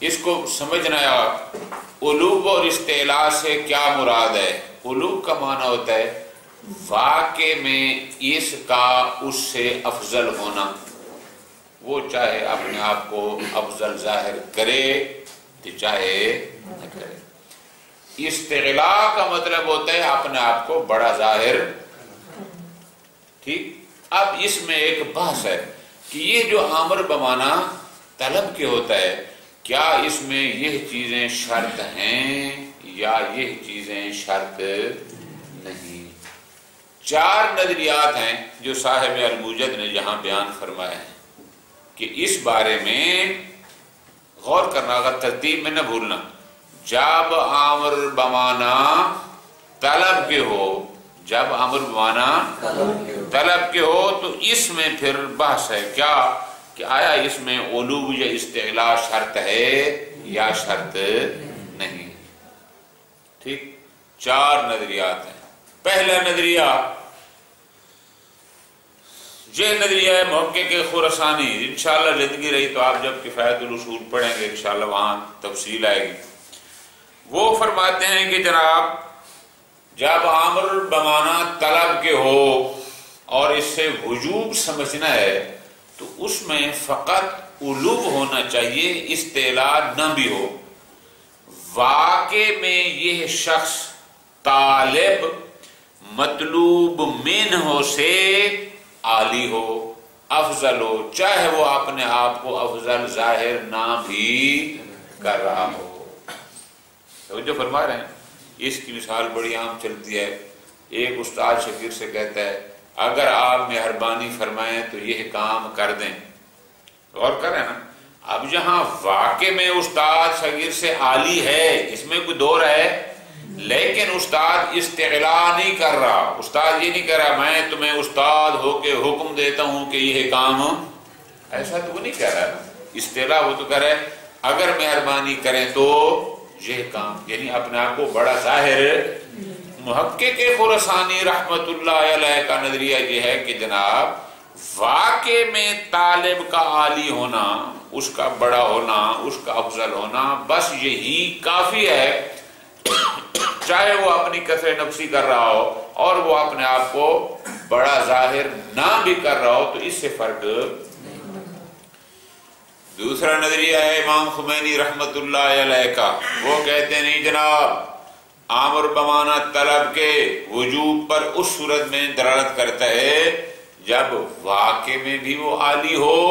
اس کو سمجھنا ہے علو اور استعلاء سے کیا مراد ہے۔ علو کا معنی ہوتا ہے واقع میں اس کا اس سے افضل ہونا، وہ چاہے اپنے آپ کو افضل ظاہر کرے تو چاہے نہ کرے۔ استعلاء کا مطلب ہوتا ہے اپنے آپ کو بڑا ظاہر۔ ٹھیک، اب اس میں ایک بحث ہے کہ یہ جو امر بمانا طلب کے ہوتا ہے، کیا اس میں یہ چیزیں شرط ہیں یا یہ چیزیں شرط نہیں؟ چار نظریات ہیں جو صاحب الموجد نے یہاں بیان فرمائے ہیں کہ اس بارے میں غور کرنا، اگر ترتیب میں نہ بھولنا۔ جب امر بمانا طلب کے ہو، جب امر بمانا طلب کے ہو تو اس میں پھر بحث ہے کیا کہ آیا اس میں علو یا استعلاء شرط ہے یا شرط نہیں۔ ٹھیک، چار نظریات ہیں۔ پہلا نظریہ یہ نظریہ ہے محقق خراسانی، انشاءاللہ زندگی رہی تو آپ جب کفایت الاصول پڑھیں گے انشاءاللہ وہاں تفصیل آئے گی۔ وہ فرماتے ہیں کہ جناب جب امر بمانا طلب کے ہو اور اس سے وجوب سمجھنا ہے تو اس میں فقط علو ہونا چاہیے، استعلاء نہ بھی ہو۔ واقع میں یہ شخص طالب مطلوب منہ سے عالی ہو، افضل ہو، چاہے وہ اپنے آپ کو افضل ظاہر نہ بھی کر رہا ہو۔ تو جو فرما رہے ہیں اس کی مثال بڑی عام چلتی ہے۔ ایک استاد شاگرد سے کہتا ہے اگر آپ مہربانی فرمائیں تو یہ کام کر دیں۔ غور کریں نا، اب جہاں واقع میں استاد شاگرد سے عالی ہے، اس میں کوئی دور ہے، لیکن استاد استعلاء نہیں کر رہا۔ استاد یہ نہیں کہہ رہا میں تمہیں استاد ہو کے حکم دیتا ہوں کہ یہ کام، ایسا تو وہ نہیں کہہ رہا ہے۔ استعلاء وہ تو کہہ رہا ہے اگر مہربانی کریں تو یہ کام، یعنی اپنے آپ کو بڑا ظاہر۔ محقق خراسانی رحمت اللہ علیہ کا نظریہ یہ ہے کہ جناب واقع میں طالب کا عالی ہونا، اس کا بڑا ہونا، اس کا افضل ہونا، بس یہی کافی ہے، چاہے وہ اپنی کثر نفسی کر رہا ہو اور وہ اپنے آپ کو بڑا ظاہر نہ بھی کر رہا ہو، تو اس سے فرق۔ دوسرا نظریہ ہے امام خمینی رحمت اللہ علیہ کا، وہ کہتے ہیں نہیں جناب، امر بمانا طلب کے وجوب پر اس صورت میں دلالت کرتا ہے جب واقع میں بھی وہ عالی ہو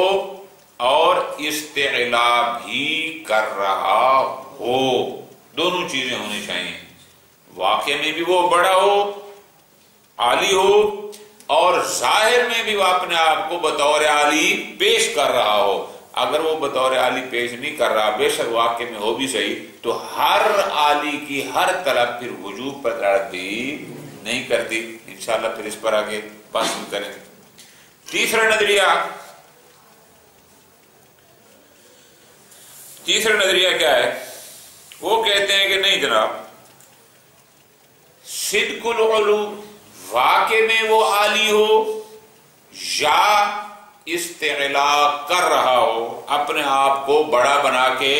اور استعلاء بھی کر رہا ہو۔ دونوں چیزیں ہونی چاہیے، واقع میں بھی وہ بڑا ہو، عالی ہو، اور ظاہر میں بھی وہ اپنے آپ کو بطور عالی پیش کر رہا ہو۔ اگر وہ بطور عالی پیش نہیں کر رہا، بے شک واقع میں ہو بھی صحیح، تو ہر عالی کی ہر طلب پھر وجوب پر دلالت بھی نہیں کرتی۔ انشاءاللہ پھر اس پر آگے بات کریں۔ تیسرا نظریہ کیا ہے؟ وہ کہتے ہیں کہ نہیں جناب، صدق العلو واقع میں وہ عالی ہو یا استعلاء کر رہا ہو، اپنے آپ کو بڑا بنا کے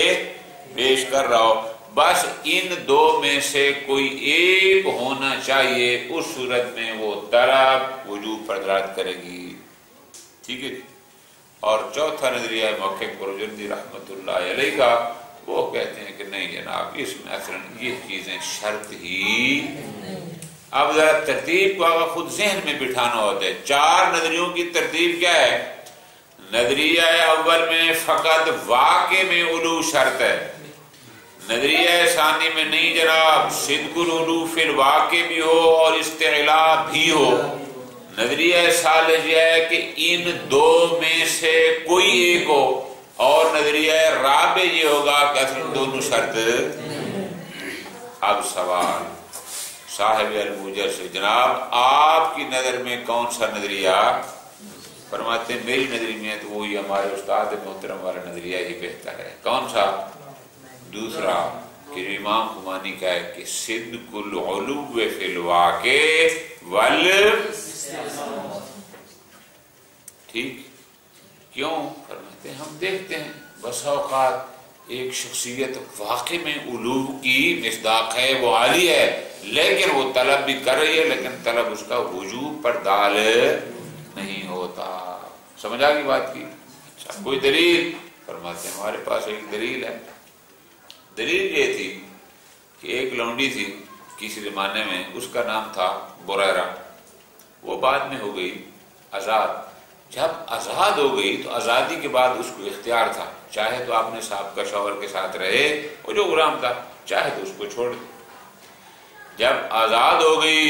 پیش کر رہا ہو، بس ان دو میں سے کوئی ایک ہونا چاہیے، اس صورت میں وہ طلب وجوب پر دلالت کرے گی۔ ٹھیک ہے۔ اور چوتھا نظریہ ہے محقق برجردی رحمت اللہ علیہ کا، وہ کہتے ہیں کہ نہیں جناب، اس میں اصلاً یہ چیزیں شرط ہی۔ اب ذرا ترتیب کو اگر خود ذہن میں بٹھانا ہوتا ہے، چار نظریوں کی ترتیب کیا ہے؟ نظریہ اول میں فقط واقع میں علو شرط ہے، نظریہ ثانی میں نہیں جناب، صدق العلو فی الواقع بھی ہو اور استعلاء بھی ہو، نظریہ ثالث یہ ہے کہ ان دو میں سے کوئی ایک ہو، اور نظریہ رابع یہ ہوگا کہ اصل دونوں شرط۔ اب سوال صاحب الموجد سے، جناب آپ کی نظر میں کون سا نظریہ؟ فرماتے ہیں میری نظر میں تو وہی ہمارے استاد محترم والا نظریہ ہی بہتر ہے۔ کون سا؟ دوسرا کہ امام خمینی کا ہے کہ صدق العلو فی الواقع ٹھیک کیوں؟ فرماتے ہیں ہم دیکھتے ہیں بس اوقات ایک شخصیت واقع میں علو کی مصداق ہے، وہ عالی ہے، لیکن وہ طلب بھی کر رہی ہے، لیکن طلب اس کا وجوب پر دال نہیں ہوتا۔ سمجھ آ گئی بات کی؟ اچھا، کوئی دلیل؟ فرماتے ہیں ہمارے پاس ایک دلیل ہے۔ دلیل یہ تھی کہ ایک لونڈی تھی کسی زمانے میں، اس کا نام تھا بریرہ، وہ بعد میں ہو گئی آزاد۔ جب آزاد ہو گئی تو آزادی کے بعد اس کو اختیار تھا، چاہے تو آپ نے صاحب کا شوہر کے ساتھ رہے، وہ جو غلام تھا، چاہے تو اس کو چھوڑ دے۔ جب آزاد ہو گئی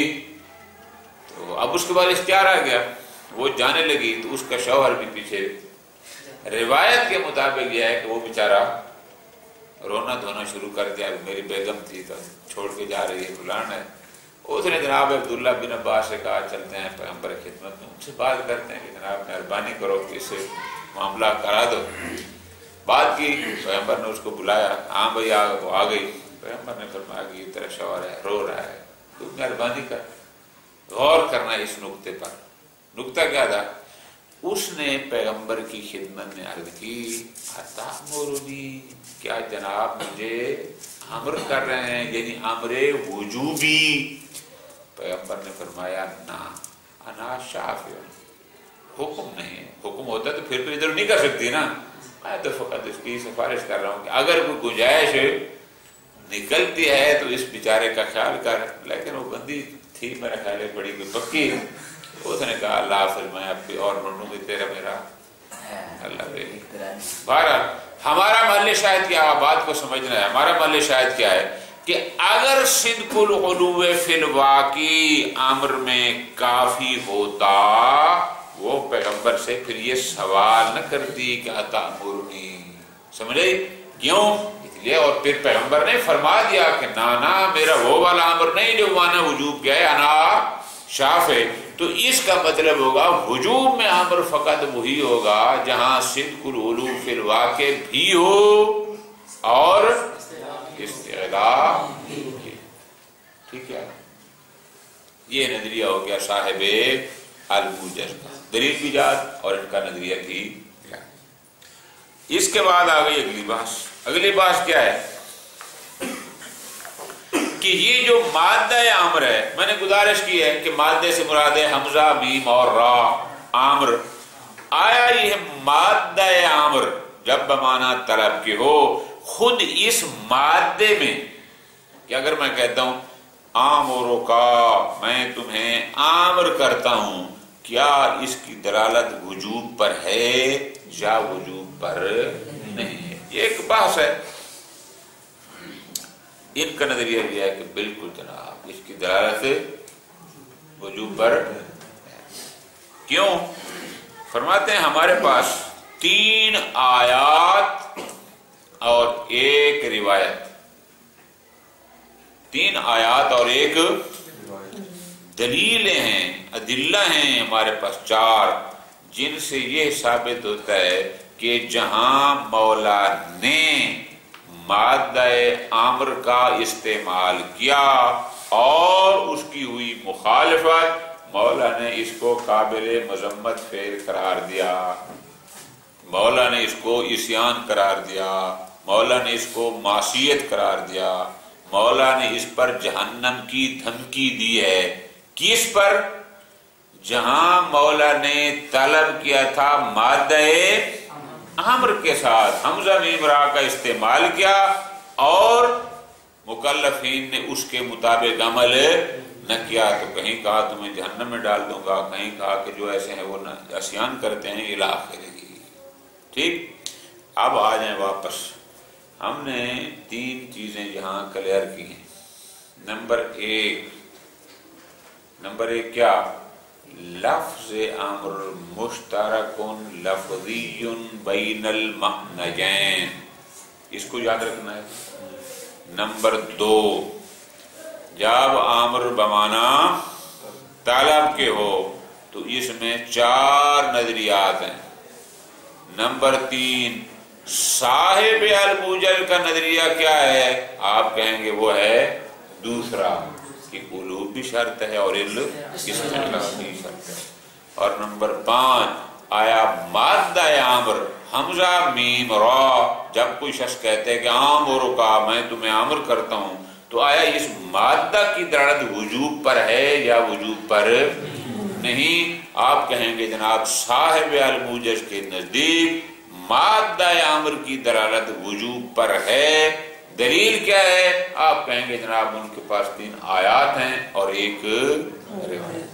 تو اب اس کے بعد اختیار آ گیا، وہ جانے لگی تو اس کا شوہر بھی پیچھے۔ روایت کے مطابق یہ ہے کہ وہ بیچارہ رونا دھونا شروع کر دیا، میری بیگم تھی تو چھوڑ کے جا رہی ہے، فلان ہے۔ اس نے جناب عبداللہ بن عباس سے کہا چلتے ہیں پیغمبر خدمت میں، ان سے بات کرتے ہیں کہ جناب مہربانی کرو کہ اس سے معاملہ کرا دو۔ بات کی، پیغمبر نے اس کو بلایا، ہاں بھائی وہ آ گئی۔ پیغمبر نے فرمایا کہ یہ تیرا شوہر ہے، رو رہا ہے، تو مہربانی کر غور کرنا اس نقطے پر۔ نقطہ کیا تھا؟ اس نے پیغمبر کی خدمت میں عرض کی، اتامرنی، کیا جناب مجھے امر کر رہے ہیں، یعنی امر وجوبی؟ پیغمبر نے فرمایا نا، انا شافع، حکم نہیں، حکم ہوتا تو پھر ادھر نہیں کر سکتی نا، میں تو فقط اس کی سفارش کر رہا ہوں کہ اگر کوئی گنجائش نکلتی ہے تو اس بیچارے کا خیال کر۔ لیکن وہ بندی تھی میرا خیال ہے بڑی کوئی پکی، اس نے کہا اللہ حافظ، میں اب بھی اور ڈھونڈوں گی، تیرا میرا اللہ بے۔ بہرحال ہمارا محل شاہد کیا، بات کو سمجھنا ہے، ہمارا محل شاہد کیا ہے کہ اگر صدق العلو فی الواقع امر میں کافی ہوتا، وہ پیغمبر سے پھر یہ سوال نہ کرتی کہ اتامرنی، سمجھے؟ کیوں؟ اس لیے، اور پھر پیغمبر نے فرما دیا کہ نانا میرا وہ والا امر نہیں جو مانا وجوب کیا ہے، انا شافع۔ تو اس کا مطلب ہوگا وجوب میں امر فقط وہی ہوگا جہاں صدق العلو فی الواقع بھی ہو اور استعلاء بھی۔ ٹھیک ہے، یہ نظریہ ہو گیا صاحب الموجز کا، دلیل بھی یاد اور ان کا نظریہ بھی یاد۔ اس کے بعد آ گئی اگلی بات۔ اگلی بات کیا ہے کہ یہ جو مادہ امر ہے، میں نے گزارش کی ہے کہ مادے سے مراد ہے حمزہ، میم اور را، امر۔ آیا یہ مادہ امر جب بمعنی طلب کے ہو، خود اس مادے میں کہ اگر میں کہتا ہوں آمرو کا، میں تمہیں آمر کرتا ہوں، کیا اس کی دلالت وجوب پر ہے یا وجوب پر نہیں ہے؟ یہ ایک بحث ہے۔ ان کا نظریہ یہ ہے کہ بالکل جناب اس کی دلالت وجوب پر ہے۔ کیوں؟ فرماتے ہیں ہمارے پاس 3 آیات اور ایک روایت، 3 آیات اور ایک دلیلیں ہیں، ادلہ ہیں ہمارے پاس 4، جن سے یہ ثابت ہوتا ہے کہ جہاں مولا نے مادہ امر کا استعمال کیا اور اس کی ہوئی مخالفت، مولا نے اس کو قابل مذمت فعل قرار دیا، مولا نے اس کو عصیان قرار دیا، مولا نے اس کو معصیت قرار دیا، مولا نے اس پر جہنم کی دھمکی دی ہے۔ کس پر؟ جہاں مولا نے طلب کیا تھا مادہ امر کے ساتھ حمزہ میم را کا استعمال کیا اور مکلفین نے اس کے مطابق عمل نہ کیا، تو کہیں کہا تمہیں جہنم میں ڈال دوں گا، کہیں کہا کہ جو ایسے ہیں وہ عصیان کرتے ہیں، الی آخرہ۔ ٹھیک، اب آ جائیں واپس۔ ہم نے 3 چیزیں یہاں کلیئر کی ہیں۔ نمبر ایک کیا؟ لفظ امر مشترک لفظی بین المعنیین، اس کو یاد رکھنا ہے۔ نمبر 2، جب امر بمعنی طلب کے ہو تو اس میں 4 نظریات ہیں۔ نمبر 3، صاحب الموجل کا نظریہ کیا ہے؟ آپ کہیں گے وہ ہے دوسرا کہ علو بھی شرط ہے اور استعلاء بھی شرط ہے۔ اور نمبر 5، آیا مادہ عامر حمزہ میم را جب کوئی شخص کہتے ہیں کہ آمرکا میں تمہیں آمر کرتا ہوں تو آیا اس مادہ کی دلالت وجوب پر ہے یا وجوب پر نہیں؟ آپ کہیں گے جناب صاحب الموجز کے نزدیک مادہ عامر کی دلالت وجوب پر ہے۔ دلیل کیا ہے؟ آپ کہیں گے جناب ان کے پاس 3 آیات ہیں اور ایک روایت۔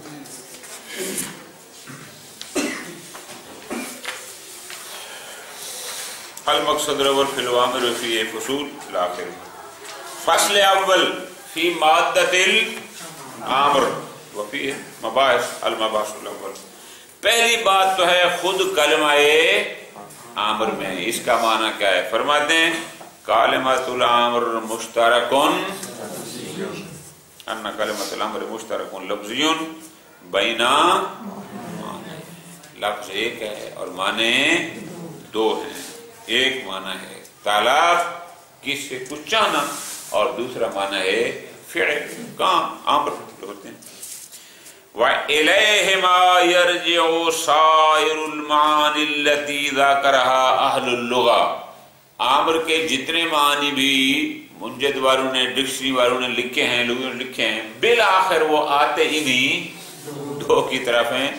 المقصد الاول فی الاوامر فی فصول الاخر۔ فصل اول فی مادۃ الامر وفی مباحث المباحث الاول۔ پہلی بات تو ہے خود کلمہ آمر میں، اس کا معنی کیا ہے؟ فرماتے ہیں کلمۃ الامر مشترکن ان کلمۃ الامر مشترکن لفظی بین لفظ ایک ہے اور معنی 2 ہیں۔ ایک معنی ہے طلب کس سے کچھ چاہنا اور دوسرا معنی ہے فعل کام امر ہوتے ہیں۔ وَإِلَيْهِمَا يَرْجِعُ سَائِرُ الْمَعَانِ الَّتِي ذَكَرَهَا أَهْلُ اللُّغَةِ۔ امر کے جتنے معنی بھی منجد والوں نے ڈکشنری والوں نے لکھے ہیں، لوگوں نے لکھے ہیں، بالآخر وہ آتے انہی 2 کی طرف ہیں۔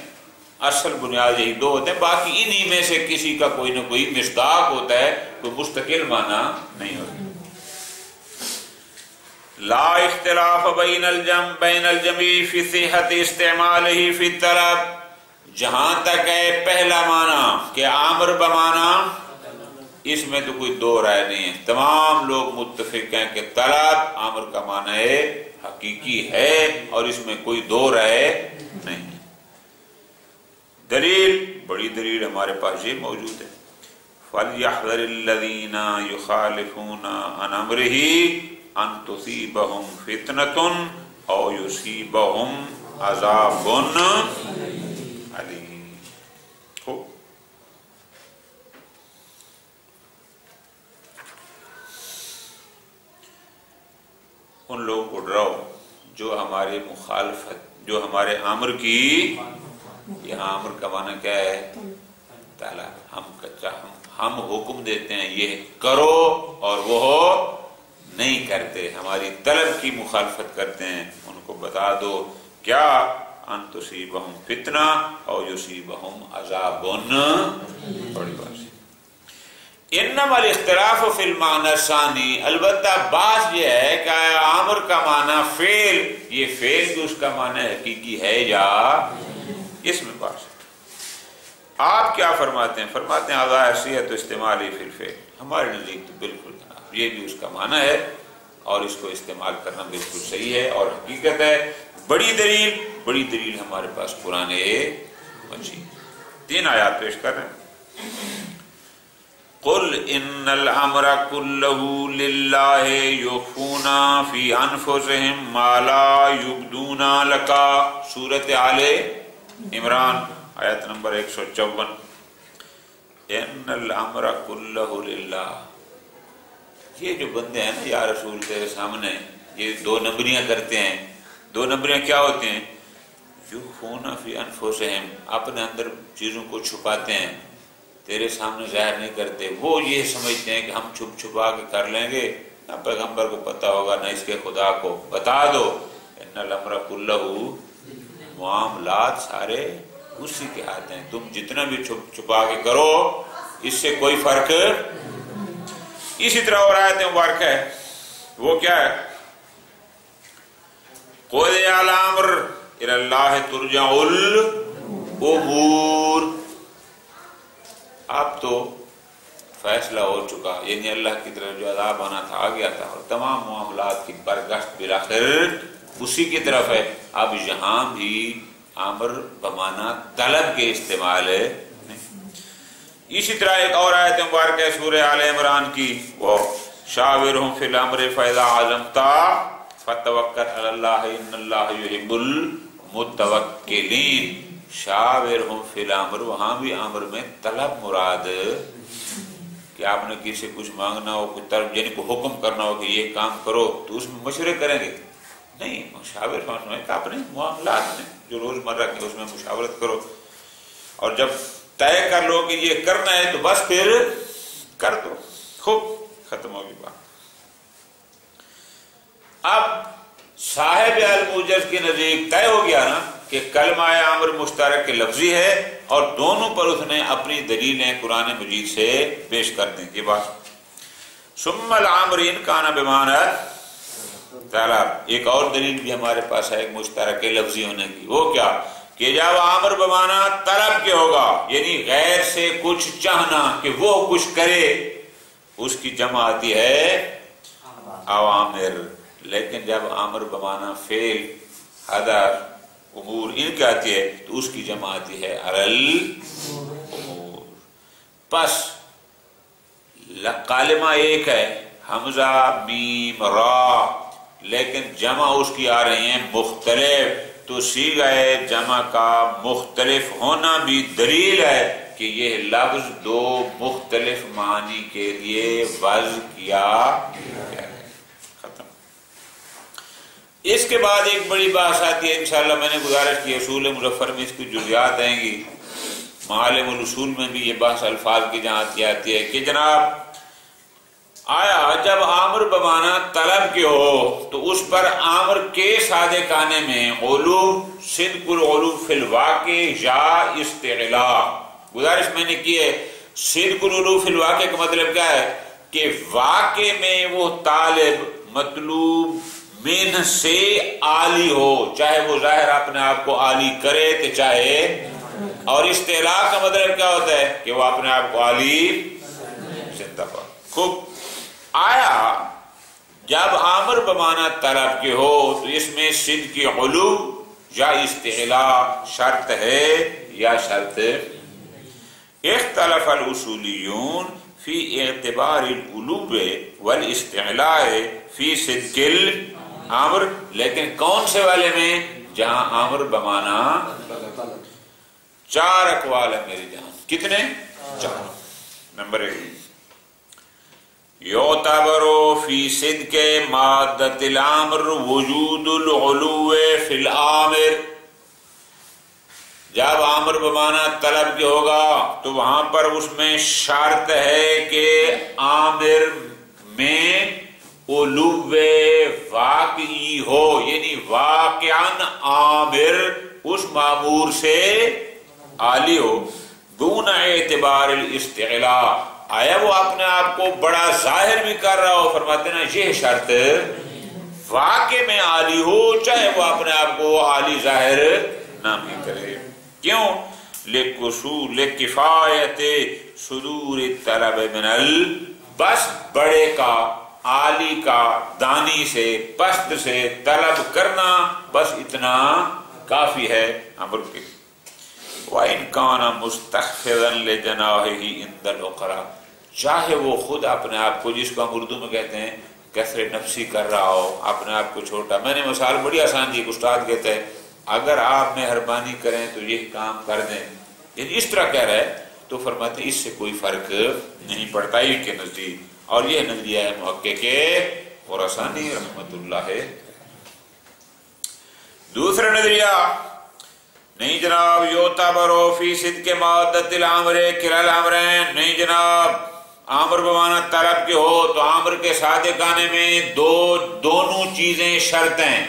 اصل بنیاد یہی 2 ہوتے ہیں، باقی انہی میں سے کسی کا کوئی نہ کوئی مصداق ہوتا ہے، کوئی مستقل معنی نہیں ہوتا۔ لا اختلاف بین الجمع فی صحت استعمالہ فی الطلب۔ جہاں تک ہے پہلا معنی کہ آمر بمعنی، اس میں تو کوئی 2 رائے نہیں ہے، تمام لوگ متفق ہیں کہ طلب آمر کا معنی ہے، حقیقی ہے اور اس میں کوئی 2 رائے نہیں۔ دلیل بڑی دلیل ہمارے پاس یہ موجود ہے فَلْيَحْذَرِ الَّذِينَ يُخَالِفُونَ عَنْ أَمْرِهِ أَن تُصِيبَهُمْ فِتْنَةٌ أَوْ يُصِيبَهُمْ عَذَابٌ أَلِيمٌ۔ ان لوگوں کو ڈراؤ جو ہمارے مخالفت، جو ہمارے امر کی، یہاں امر کا معنی کیا ہے؟ طلب۔ ہم حکم دیتے ہیں یہ کرو اور وہ نہیں کرتے، ہماری طلب کی مخالفت کرتے ہیں، ان کو بتا دو کیا ان تصیبہم فتنہ او یصیبہم عذاب، بڑی بات ہے۔ انما الاختلاف فی المعنی الثانی، البتہ بات یہ ہے کہ امر کا معنی فعل، یہ فعل بھی اس کا معنی حقیقی ہے یا اس میں بات ہے۔ آپ کیا فرماتے ہیں؟ فرماتے ہیں اعضاء حیثیت استعمالی فی الفعل، ہمارے نزدیک تو بالکل جناب یہ بھی اس کا معنی ہے اور اس کو استعمال کرنا بالکل صحیح ہے اور حقیقت ہے۔ بڑی دلیل ہمارے پاس قرآن مجید۔ 3 آیات پیش کر رہے ہیں۔ قل ان الامر كله لله يخفون في انفسهم ما لا يبدون لك، سورۃ آل عمران آیت نمبر 154۔ ان الامر كله للہ، یہ جو بندے ہیں نا یا رسول تیرے سامنے یہ 2 نمبریاں کرتے ہیں، 2 نمبریاں کیا ہوتے ہیں؟ یخفون فی انفسہم، اپنے اندر چیزوں کو چھپاتے ہیں، تیرے سامنے ظاہر نہیں کرتے۔ وہ یہ سمجھتے ہیں کہ ہم چھپ چھپا کے کر لیں گے، نہ پیغمبر کو پتہ ہوگا نہ اس کے خدا کو۔ بتا دو ان الامر کلہ، معاملات سارے اسی کے ہاتھ ہیں، تم جتنا بھی چھپ چھپا کے کرو اس سے کوئی فرق۔ اسی طرح اور آیت مبارکہ ہے، وہ کیا ہے؟ قُضِیَ الْأَمْرُ إِلَى اللَّهِ تُرْجَعُ الْأُمُورُ۔ اب تو فیصلہ ہو چکا، یعنی اللہ کی طرف جو عذاب آنا تھا آ گیا تھا اور تمام معاملات کی برگشت بالآخر اسی کی طرف ہے۔ اب یہاں بھی امر بمعنی طلب کے استعمال ہے۔ اسی طرح ایک اور آیت مبارکہ ہے سورہ آل عمران کی، وہ شاورہم فی الامر فاذا عزمت فتوکل علی اللہ ان اللہ یحب المتوکلین۔ شاورہم فی الامر، وہاں بھی امر میں طلب مراد کہ آپ نے کسی سے کچھ مانگنا ہو، کچھ طرف یعنی کو حکم کرنا ہو کہ یہ کام کرو تو اس میں مشورے کریں گے، نہیں مشاور کہ اپنے معاملات میں جو روزمرہ کے اس میں مشاورت کرو۔ اور جب طے کر لو کہ یہ کرنا ہے تو بس پھر کر دو، خوب ختم ہوگی بات۔ اب صاحب الموجز کے نزدیک طے ہو گیا نا کہ کلمہ امر مشترک لفظی ہے اور دونوں پر اس نے اپنی دلیلیں قرآن مجید سے پیش کر دیں گی بات۔ ثم الامر ان کان بمعنی طلب، ایک اور دلیل بھی ہمارے پاس ہے مشترک لفظی ہونے کی، وہ کیا کہ جب امر بمعنی طلب کے ہوگا یعنی غیر سے کچھ چاہنا کہ وہ کچھ کرے، اس کی جمع آتی ہے اوامر، لیکن جب امر بمعنی فعل حضر امور ان کی آتی ہے تو اس کی جمع آتی ہے الامور۔ پس کلمہ ایک ہے حمزہ میم را، لیکن جمع اس کی آ رہی ہیں مختلف، تو صیغہ جمع کا مختلف ہونا بھی دلیل ہے کہ یہ لفظ دو مختلف معنی کے لیے وضع کیا گیا ہے۔ ختم۔ اس کے بعد ایک بڑی بحث آتی ہے، انشاءاللہ میں نے گزارش کی اصول مظفر میں اس کی جزیات آئیں گی، معالم الاصول میں بھی یہ بحث الفاظ کی جہاں آتی ہے کہ جناب آیا جب آمر بمعنی طلب کے ہو تو اس پر آمر کے سادے کانے میں علو صدق العلو فی الواقع یا استعلاء، گزارش میں نے کی ہے صدق العلو فی الواقع کا مطلب کیا ہے کہ واقع میں وہ طالب مطلوب من سے عالی ہو، چاہے وہ ظاہر اپنے آپ کو عالی کرے تو چاہے، اور استعلاء کا مطلب کیا ہوتا ہے کہ وہ اپنے آپ کو عالی زندہ پا۔ خوب آیا جب آمر بمعنی طلب کے ہو تو اس میں صدق علو یا استعلاء شرط ہے یا شرط؟ اختلف الاصولیون فی اعتبار العلو والاستعلاء فی صدق الامر، لیکن کون سے والے میں؟ جہاں آمر بمعنی چار اقوال ہے میری جان، کتنے؟ چار۔ نمبر 1 یعتبر فی صدق مادۃ الامر وجود العلو فی الامر، جب امر بمعنی طلب کے ہوگا تو وہاں پر اس میں شرط ہے کہ آمر میں علو واقعی ہو، یعنی واقعاً آمر اس مامور سے عالی ہو، دون اعتبار الاستعلاء، آیا وہ اپنے آپ کو بڑا ظاہر بھی کر رہا ہو، فرماتے ہیں یہ شرط واقع میں عالی ہو چاہے وہ اپنے آپ کو عالی ظاہر نہ بھی کرے۔ کیوں؟ لکفایت صدور الطلب من بس بڑے کا، عالی کا، دانی سے، پست سے طلب کرنا بس اتنا کافی ہے امر کے۔ وَإِنْ كَانَ مُسْتَخْفِضًا لِجَنَاحِهِ عِنْدَ الْأُخْرَى، چاہے وہ خود اپنے آپ کو، جس کو ہم اردو میں کہتے ہیں کثر نفسی کر رہا ہو، اپنے آپ کو چھوٹا۔ میں نے مثال بڑی آسان دی، استاد کہتے ہیں اگر آپ مہربانی کریں تو یہ کام کر دیں، یعنی اس طرح کہہ رہے تو فرماتے ہیں اس سے کوئی فرق نہیں پڑتا ہی کے نزدیک، اور یہ نظریہ ہے محقق خراسانی رحمت اللہ۔ دوسرا نظریہ نہیں جناب، یعتبر فی صدق مادۃ الامر کلا الامرین، نہیں جناب آمر بمعنی طلب کے ہو تو آمر کے سادے کانے میں دونوں چیزیں شرط ہیں،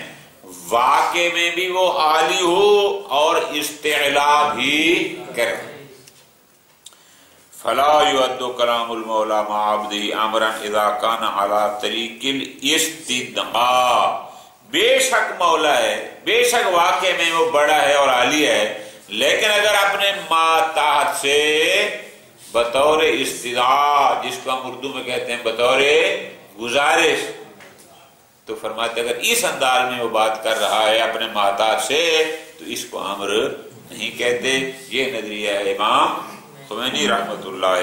واقع میں بھی وہ عالی ہو اور استعلاء بھی کرے۔ فلا يؤد کلام المولا مع عبده امرا اذا كان على طریق الاستدعاء، بے شک مولا ہے، بے شک واقع میں وہ بڑا ہے اور عالی ہے، لیکن اگر اپنے ماتحت سے بطور استدعاء، جس کو ہم اردو میں کہتے ہیں بطور گزارش، تو فرماتے اگر اس انداز میں وہ بات کر رہا ہے اپنے ماتحت سے تو اس کو امر نہیں کہتے۔ یہ نظریہ ہے امام خمینی رحمت اللہ۔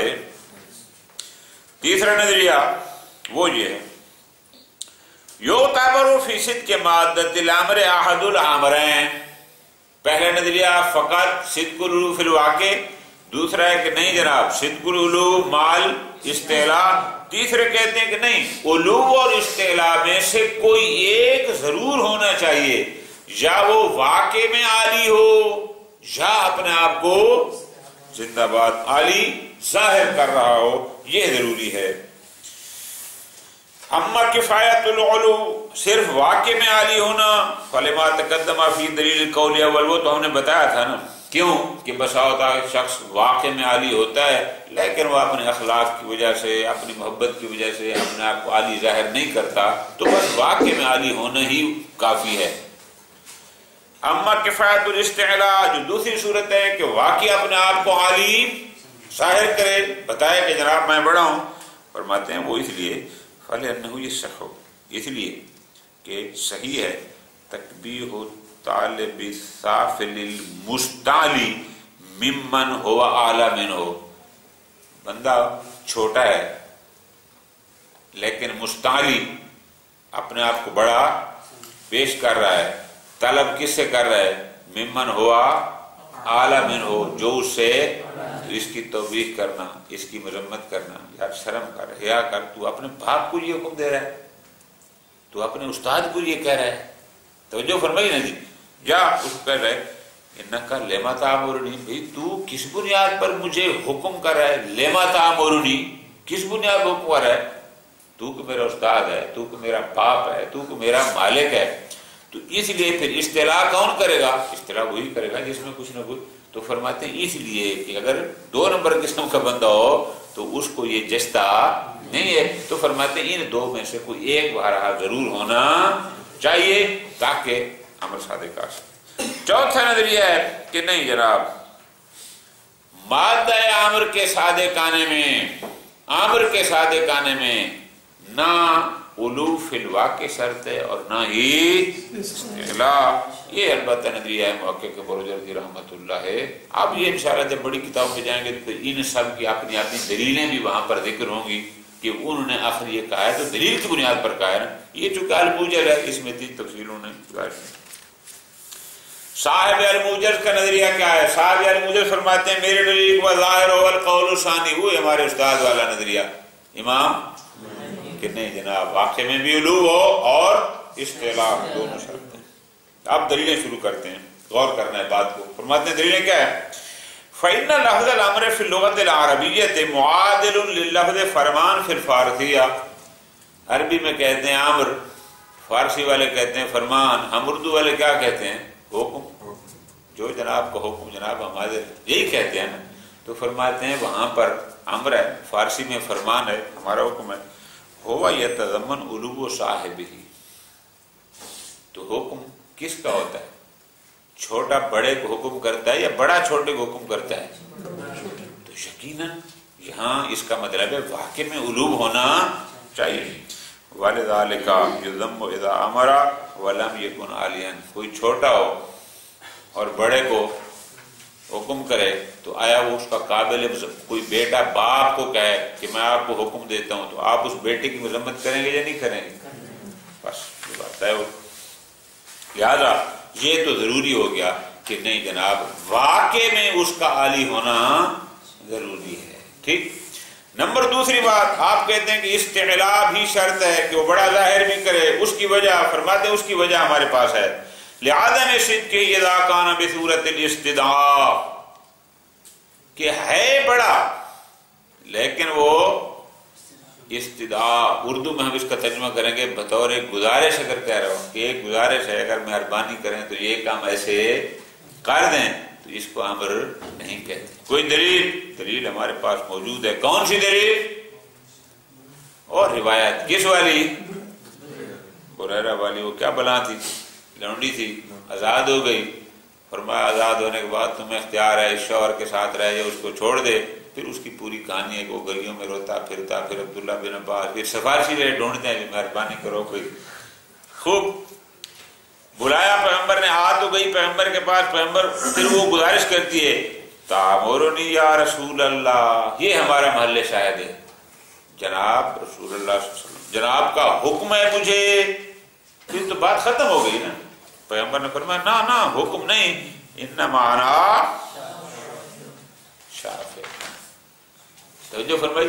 تیسرا نظریہ وہ یہ ہے یعتبر فی صدق مادۃ الامر احد الامرین، پہلا نظریہ فقط صدق العلو فی الواقع، دوسرا ہے کہ نہیں جناب صدق العلو مال استعلاء، تیسرے کہتے ہیں کہ نہیں علو اور استعلاء میں سے کوئی ایک ضرور ہونا چاہیے، یا وہ واقع میں عالی ہو یا اپنے آپ کو زندہ باد عالی ظاہر کر رہا ہو، یہ ضروری ہے۔ اما کفایت العلو، صرف واقع میں عالی ہونا، فلما تقدم فی دلیل القول اول، وہ تو ہم نے بتایا تھا نا، کیوں کہ بسا ہوتا ہے شخص واقع میں عالی ہوتا ہے لیکن وہ اپنے اخلاق کی وجہ سے، اپنی محبت کی وجہ سے اپنے آپ کو عالی ظاہر نہیں کرتا، تو بس واقع میں عالی ہونا ہی کافی ہے۔ اما کفایت الاستعلاء، جو دوسری صورت ہے کہ واقعی اپنے آپ کو عالی ظاہر کرے، بتائے کہ جناب میں بڑا ہوں، فرماتے ہیں وہ اس لیے فَلِأَنَّهُ يَصِحُّ، اس لیے کہ صحیح ہے تقبیح طالب السافل المستعلی ممن هو اعلی منہ، بندہ چھوٹا ہے لیکن مستعلی اپنے آپ کو بڑا پیش کر رہا ہے، طلب کس سے کر رہا ہے؟ ممن ہوا اعلی منہ، جو اس سے، اس کی توبیخ کرنا، اس کی مذمت کرنا، یار شرم کر، حیا کر، تو اپنے باپ کو یہ حکم دے رہا ہے، تو اپنے استاد کو یہ کہہ رہا ہے، توجہ فرمائی نا جی، یا اس کو کہہ رہا ہے انکا لما تامرنی، بھئی تو کس بنیاد پر مجھے حکم کر رہا ہے؟ لما تامرنی، کس بنیاد پر حکم کر رہا ہے؟ تو کہ میرا استاد ہے، تو کہ میرا باپ ہے، تو کہ میرا مالک ہے، تو اس لیے پھر اصطلاح کون کرے گا؟ اصطلاح وہی کرے گا جس میں کچھ نہ کچھ، تو فرماتے ہیں اس لیے کہ اگر 2 نمبر قسم کا بندہ ہو تو اس کو یہ جستا نہیں ہے، تو فرماتے ہیں ان 2 میں سے کوئی ایک بارہا ضرور ہونا چاہیے تاکہ عمل صادق آ سکے۔ چوتھا نظریہ ہے کہ نہیں جناب، مادہ عامر کے صادق آنے میں، عامر کے صادق آنے میں نہ علو فی الواقع شرط ہے اور نہ ہی استعلاء، یہ البتہ نظریہ ہے محقق بروجردی رحمۃ اللہ ہے۔ اب یہ انشاءاللہ جب بڑی کتاب میں جائیں گے تو ان سب کی اپنی اپنی دلیلیں بھی وہاں پر ذکر ہوں گی کہ انہوں نے آخر یہ کہا ہے تو دلیل کی بنیاد پر کہا ہے نا، یہ چونکہ الموجز ہے اس میں تھی تفصیلوں نے۔ صاحب الموجز کا نظریہ کیا ہے؟ صاحب الموجز فرماتے ہیں میرے دلیل کو ظاہر ہو القول ثانی، وہ ہمارے استاد والا نظریہ امام کہ نہیں جناب واقع میں بھی علو ہو اور استعلاء، دونوں شرط ہیں۔ اب دلیلیں شروع کرتے ہیں، غور کرنا ہے بات کو۔ فرماتے ہیں دلیلیں کیا ہے؟ فَإِنَّ لَفْظَ الْأَمْرِ فِي اللُّغَةِ الْعَرَبِيَّةِ مُعَادِلٌ لِلْلَفْظِ فَرْمَانٌ فِي الْفَارِسِيَّةِ، عربی میں کہتے ہیں امر، فارسی والے کہتے ہیں فرمان، ہم اردو والے کیا کہتے ہیں؟ حکم، جو جناب کا حکم جناب ہمارے یہی کہتے ہیں نا، تو فرماتے ہیں وہاں پر امر ہے، فارسی میں فرمان ہے، ہمارا حکم ہے، ہوا یتضمن علو صاحب ہی، تو حکم کس کا ہوتا ہے؟ چھوٹا بڑے کو حکم کرتا ہے یا بڑا چھوٹے کو حکم کرتا ہے؟ تو یقیناً یہاں اس کا مطلب ہے واقع میں علو ہونا چاہیے۔ وَلِذَلِكَ يُذَمُّ إِذَا أَمَرَ وَلَمْ يَكُنْ عَالِيًا، کوئی چھوٹا ہو اور بڑے کو حکم کرے تو آیا وہ اس کا قابل، کوئی بیٹا باپ کو کہے کہ میں آپ کو حکم دیتا ہوں تو آپ اس بیٹے کی مذمت کریں گے یا نہیں کریں گے؟ بس یہ بات ہے۔ لہذا یہ تو ضروری ہو گیا کہ نہیں جناب واقع میں اس کا عالی ہونا ضروری ہے، ٹھیک۔ نمبر دوسری بات، آپ کہتے ہیں کہ استعلاء بھی شرط ہے کہ وہ بڑا ظاہر بھی کرے، اس کی وجہ فرماتے ہیں اس کی وجہ ہمارے پاس ہے، لعدم صدقہ اذا کان بصورت الاستدعاء، کہ ہے بڑا لیکن وہ استدعاء، اردو میں ہم اس کا ترجمہ کریں گے بطور ایک گزارش، اگر کہہ رہا ہوں کہ ایک گزارش ہے، اگر مہربانی کریں تو یہ کام ایسے کر دیں، تو اس کو امر نہیں کہتے۔ کوئی دلیل ہمارے پاس موجود ہے، کون سی دلیل؟ اور روایت کس والی؟ بریرہ والی، وہ کیا بلا تھی؟ لونڈی تھی، آزاد ہو گئی، فرمایا آزاد ہونے کے بعد تمہیں اختیار ہے اس شوہر کے ساتھ رہے یا اس کو چھوڑ دے۔ پھر اس کی پوری کہانی ہے کہ وہ گلیوں میں روتا پھرتا، پھر عبداللہ بن عباس، پھر سفارشی رہے ڈھونڈتے ہیں مہربانی کرو کوئی، خوب بلایا پیغمبر نے، آ تو گئی پیغمبر کے پاس، پیغمبر پھر وہ گزارش کرتی ہے تامرنی یا رسول اللہ، یہ ہمارا محل شاہد ہے، جناب رسول اللہ صلی اللہ علیہ وسلم جناب کا حکم ہے مجھے، پھر تو بات ختم ہو گئی نا۔ پیغمبر نے فرمایا نا حکم نہیں، انما انا شافع، توجہ فرمائی۔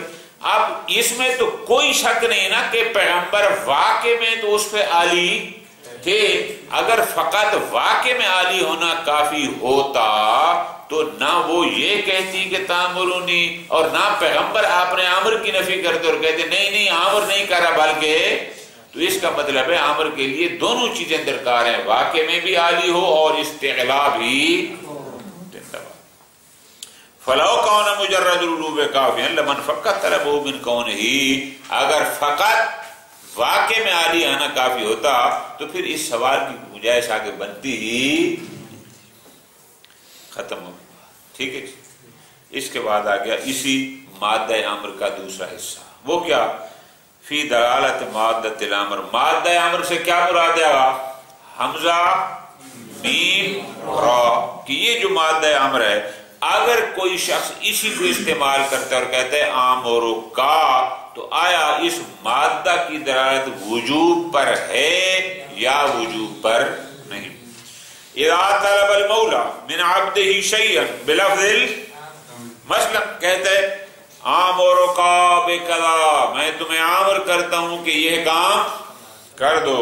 اب اس میں تو کوئی شک نہیں نا کہ پیغمبر واقع میں تو اس پہ عالی تھے، اگر فقط واقع میں عالی ہونا کافی ہوتا تو نہ وہ یہ کہتی کہ تامرونی، اور نہ پیغمبر آپ نے عامر کی نفی کرتے اور کہتے نہیں نہیں عامر نہیں کرا بلکہ، تو اس کا مطلب ہے عامر کے لیے دونوں چیزیں درکار ہیں، واقع میں بھی عالی ہو اور استعلا بھی۔ فلو کون مجرد العلو کافیا لمن فقط طلبہ من کونہ، اگر فقط واقع میں عالی آنا کافی ہوتا تو پھر اس سوال کی گنجائش آگے بنتی ہی ختم ہو گئی۔ ٹھیک ہے، اس کے بعد آ گیا اسی مادہ امر کا دوسرا حصہ، وہ کیا؟ فی دلالت مادۃ الامر، مادہ امر سے کیا مراد ہے؟ حمزہ میم را، کہ یہ جو مادہ امر ہے اگر کوئی شخص اسی کو استعمال کرتا ہے اور کہتا ہے آمرو کا، تو آیا اس مادہ کی دلالت وجوب پر ہے یا وجوب پر نہیں؟ اذا طلب المولا من عبدہ شیئا بلفظ، مثلا کہتا ہے آمرک بکذا، میں تمہیں آمر کرتا ہوں کہ یہ کام کر دو،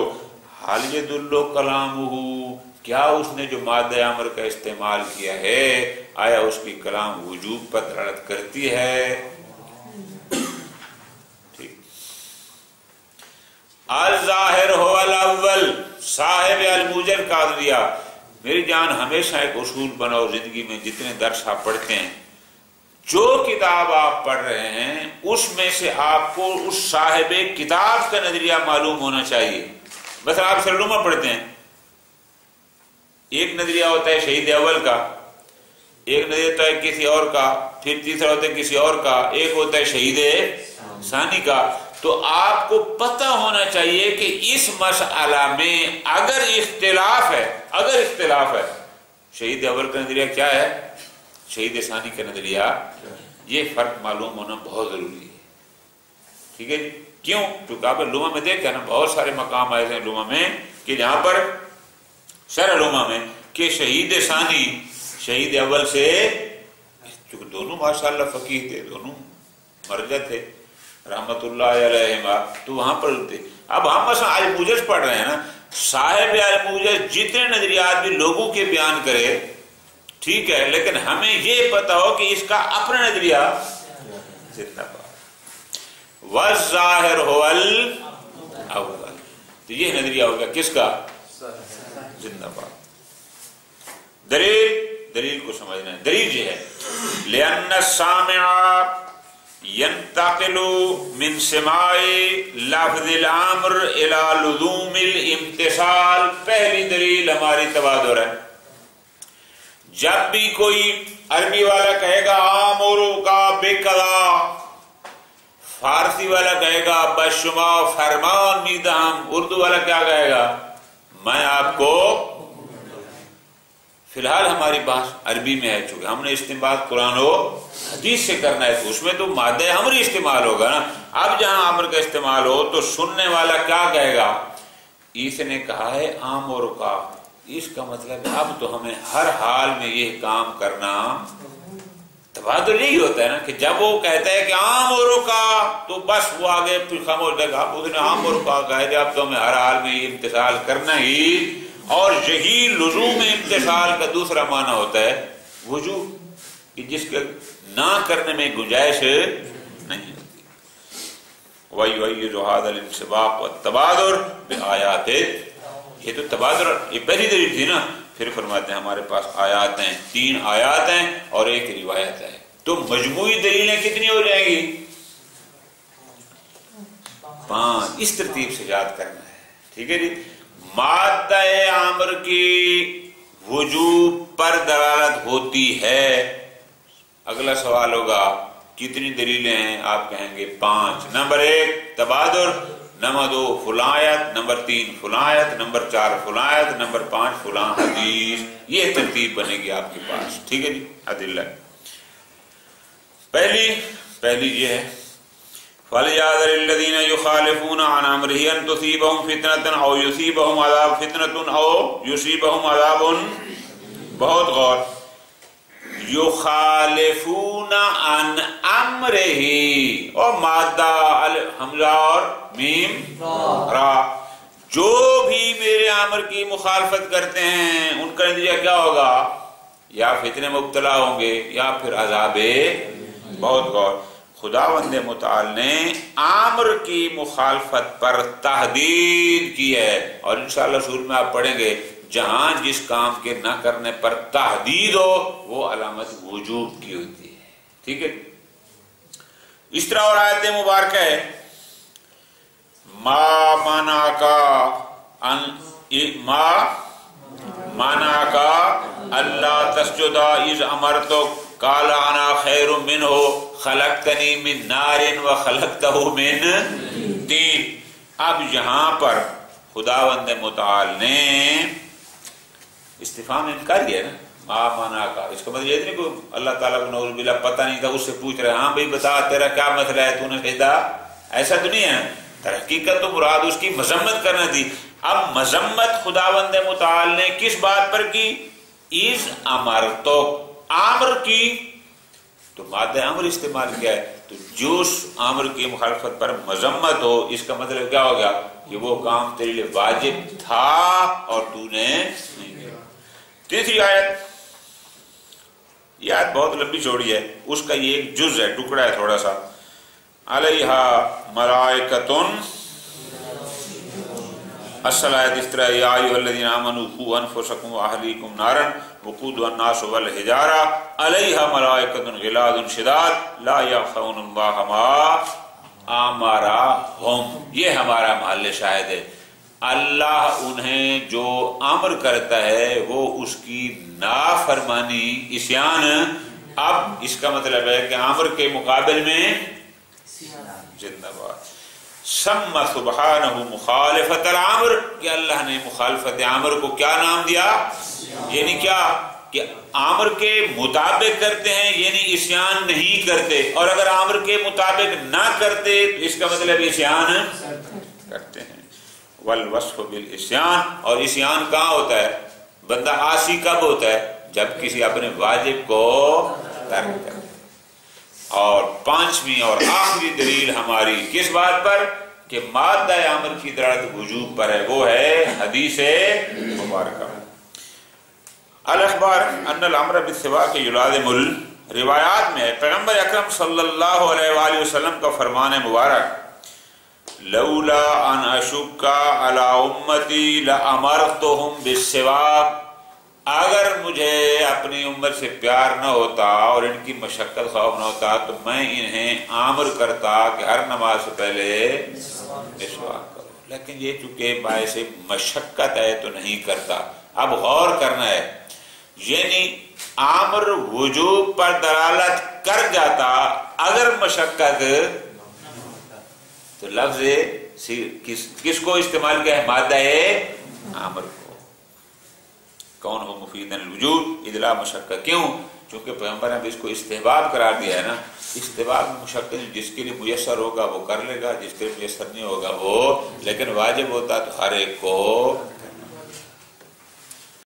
حال یدل کلامہ، کیا اس نے جو مادہ امر کا استعمال کیا ہے آیا اس کی کلام وجوب پر دلالت کرتی ہے؟ الظاہر هو الاول، صاحب الموجر قاضیہ، میری جان ہمیشہ ایک اصول بناؤ زندگی میں، جتنے درس آپ پڑھتے ہیں، جو کتاب آپ پڑھ رہے ہیں اس میں سے آپ کو اس صاحب کتاب کا نظریہ معلوم ہونا چاہیے۔ بس آپ سرلومہ پڑھتے ہیں، ایک نظریہ ہوتا ہے شہید اول کا، ایک نظریہ ہوتا ہے کسی اور کا، پھر تیسرا ہوتا ہے کسی اور کا، ایک ہوتا ہے شہید ثانی کا۔ تو آپ کو پتہ ہونا چاہیے کہ اس مسئلہ میں اگر اختلاف ہے، شہید اول کا نظریہ کیا ہے، شہید ثانی کا نظریہ، یہ فرق معلوم ہونا بہت ضروری ہے۔ ٹھیک ہے، کیوں؟ کیونکہ آپ لوما میں دیکھیں نا، بہت سارے مقام آئے ہیں لوما میں کہ جہاں پر شرح لوما میں کہ شہید ثانی شہید اول سے، چونکہ دونوں ماشاءاللہ فقیہ تھے، دونوں مرجع تھے رحمت اللہ علیہ، تو وہاں پر تھے۔ اب ہم مثلا آج موجز پڑھ رہے ہیں نا، صاحب آج موجز جتنے نظریات بھی لوگوں کے بیان کرے ٹھیک ہے، لیکن ہمیں یہ پتا ہو کہ اس کا اپنا نظریہ زندہ باد، والظاہر هو الاول، تو یہ نظریہ ہوگا کس کا؟ زندہ باد۔ دلیل کو سمجھنا ہے، دلیل یہ ہے لأن السامع ينتقل من سماع لفظ الامر الى لزوم الامتثال، پہلی دلیل ہماری تبادر ہے، جب بھی کوئی عربی والا کہے گا آمرو کا بکذا، فارسی والا کہے گا بشما فرمان میدہم، اردو والا کیا کہے گا؟ میں آپ کو، فی الحال ہماری بات عربی میں ہے، چونکہ ہم نے استعمال قرآن و حدیث سے کرنا ہے تو اس میں تو مادہ امر استعمال ہوگا نا۔ اب جہاں امر کا استعمال ہو تو سننے والا کیا کہے گا؟ اس نے کہا ہے آمر کا، اس کا مطلب ہے اب تو ہمیں ہر حال میں یہ کام کرنا، تبادل یہی ہوتا ہے نا کہ جب وہ کہتا ہے کہ آمر کا تو بس وہ آگے پھر خاموش رہے گا، اب اس نے آمر کا کہا ہے اب تو ہمیں ہر حال میں یہ امتثال کرنا ہی، اور یہی لزوم امتثال کا دوسرا معنی ہوتا ہے وجوب، کہ جس کے نہ کرنے میں گنجائش نہیں ہوتی۔ وَيُؤَيِّدُ هَذَا الْانْسِبَاقُ وَالتَّبَادُرُ بِآيَاتٍ، یہ تو تبادر یہ پہلی دلیل تھی نا، پھر فرماتے ہیں ہمارے پاس آیات ہیں، 3 آیات ہیں اور 1 روایت ہے، تو مجموعی دلیلیں کتنی ہو جائیں گی؟ 5، اس ترتیب سے یاد کرنا ہے۔ ٹھیک ہے جی، مادہ امر کی وجوب پر دلالت ہوتی ہے۔ اگلا سوال ہوگا کتنی دلیلیں ہیں؟ آپ کہیں گے 5۔ نمبر 1 تبادر، نمبر 2 فلاں آیت، نمبر 3 فلاں آیت، نمبر 4 فلاں آیت، نمبر 5 فلاں حدیث، یہ ترتیب بنے گی آپ کے پاس۔ ٹھیک ہے جی، ادلہ پہلی یہ ہے فَلْيَحْذَرِ الَّذِينَ يُخَالِفُونَ عَنْ أَمْرِهِ أَن تُصِيبَهُمْ فِتْنَةٌ أَوْ يُصِيبَهُمْ عَذَابٌ فِتْنَةٌ أَوْ يُصِيبَهُمْ عَذَابٌ، بہت غور، يُخَالِفُونَ عَنْ أَمْرِهِ، اور مادہ حمزہ اور میم را، جو بھی میرے امر کی مخالفت کرتے ہیں ان کا نتیجہ کیا ہوگا؟ یا فتنے مبتلا ہوں گے یا پھر عذاب بہت غور. خداوند متعال نے عامر کی مخالفت پر تحدید کی ہے، اور انشاءاللہ سورہ میں آپ پڑھیں گے جہاں جس کام کے نہ کرنے پر تحدید ہو وہ علامت وجوب کی ہوتی ہے. ٹھیک ہے. اس طرح اور آیت مبارکہ ہے ما منعک اللہ تسجد اذ امرتک قال انا خیر منہ خلقتنی من نار وخلقتہ من طین. اب یہاں پر خداوند متعال نے استفہام انکاری ہے نا، ما منعک، اس کا مطلب یہ نہیں کہ اللہ تعالیٰ کو نعوذ باللہ پتہ نہیں تھا، اس سے پوچھ رہے ہاں بھائی بتا تیرا کیا مسئلہ ہے، تو نے کہا ایسا تو نہیں ہے. در حقیقت تو مراد اس کی مذمت کرنا تھی. اب مذمت خداوند متعال نے کس بات پر کی؟ اذ امرتو، امر کی تو مادہ امر استعمال کیا ہے، تو جو امر کی مخالفت پر مذمت ہو اس کا مطلب کیا ہو گیا کہ وہ کام تیرے لیے واجب تھا اور تو نے نہیں کیا. تیسری آیت، یہ آیت بہت لمبی چوڑی ہے، اس کا یہ ایک جز ہے، ٹکڑا ہے تھوڑا سا. علیہا ملائکۃ، اصل آیت اس طرح یا ایھا الذین آمنوا قوا انفسکم واہلیکم نارا وقودها الناس والحجارہ علیہا ملائکۃ غلاظ شداد لا یعصون اللہ ما امرہم. یہ ہمارا محل شاہد ہے. اللہ انہیں جو امر کرتا ہے وہ اس کی نافرمانی عصیان. اب اس کا مطلب ہے کہ امر کے مقابل میں زندہ باد. سم سبحانہ مخالفت الامر، کہ اللہ نے مخالفت امر کو کیا نام دیا؟ یعنی کیا کہ امر کے مطابق کرتے ہیں، یعنی عصیان نہیں کرتے، اور اگر امر کے مطابق نہ کرتے تو اس کا مطلب عصیان کرتے ہیں. والوصف بالعصیان، اور عصیان کہاں ہوتا ہے؟ بندہ عاصی کب ہوتا ہے؟ جب کسی اپنے واجب کو ترک کرے. اور پانچویں اور آخری دلیل ہماری کس بات پر کہ مادہ امر کی دلالت وجوب پر ہے، وہ ہے حدیث مبارکہ. الاخبار ان الامر بالسواک یلازم، روایات میں پیغمبر اکرم صلی اللہ علیہ وآلہ وسلم کا فرمان مبارک لولا ان اشک علی امتی لامرتهم بالسواک، اگر مجھے اپنی امت سے پیار نہ ہوتا اور ان کی مشقت خوف نہ ہوتا تو میں انہیں آمر کرتا کہ ہر نماز سے پہلے مسواک کرو، لیکن یہ چونکہ باعث مشقت ہے تو نہیں کرتا. اب غور کرنا ہے، یعنی آمر وجوب پر دلالت کر جاتا اگر مشقت، تو لفظ کس کو استعمال کیا ہے؟ مادہ آمر کو. کون ہو مفیدن الوجود اذ لا مشقت، کیوں؟ چونکہ پیغمبر نے اس کو استحباب قرار دیا ہے نا. استحباب مشقت جس کے لیے میسر ہوگا وہ کر لے گا، جس کے لیے میسر نہیں ہوگا وہ، لیکن واجب ہوتا تو ہر ایک کو